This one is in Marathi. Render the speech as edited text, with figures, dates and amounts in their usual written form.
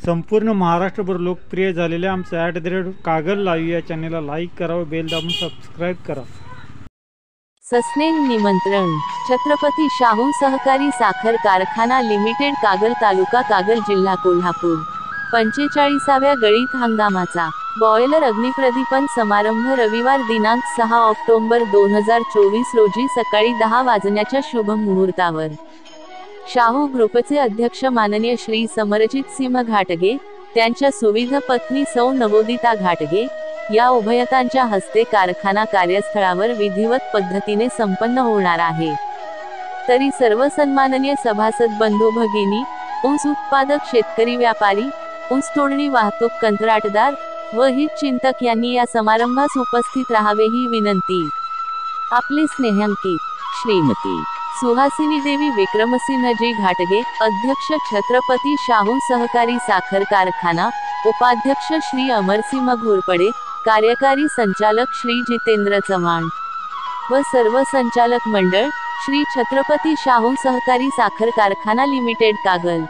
संपूर्ण महाराष्ट्रभर लोकप्रिय झालेल्या आमच्या @कागल लाईव्ह या चॅनेलला लाईक करा व बेल दाबून सबस्क्राईब करा। सस्नेह निमंत्रण। छत्रपती शाहू सहकारी साखर कारखाना लिमिटेड, कागल तालुका कागल, जिल्हा कोल्हापूर। 45व्या गळीत हंगामाचा बॉयलर अग्निप्रदीपन समारंभ रविवार दिनांक 6 ऑक्टोबर 2024 रोजी सकाळी 10 वाजण्याच्या शुभ मुहूर्तावर शाहू ग्रुपचे अध्यक्ष माननीय श्री समरजित सिंह घाटगे, त्यांच्या सुविध पत्नी सौ नवोदिता घाटगे या उभयतांच्या हस्ते कारखाना कार्यस्थळावर विधिवत पद्धतीने संपन्न होणार आहे। तरी सर्व सन्माननीय सभासद बंधू भगिनी, ऊस उत्पादक शेतकरी व्यापारी, ऊस तोडणी वाहतूक कंत्राटदार व हितचिंतक यांनी या समारंभास उपस्थित राहावे ही विनंती। आपले स्नेहांकित श्रीमती सुहासिनी देवी विक्रमसिंहजी घाटगे, अध्यक्ष छत्रपती शाहू सहकारी साखर कारखाना, उपाध्यक्ष श्री अमरसिंह घोरपडे, कार्यकारी संचालक श्री जितेंद्र चव्हाण व सर्व संचालक मंडळ, श्री छत्रपती शाहू सहकारी साखर कारखाना लिमिटेड, कागल।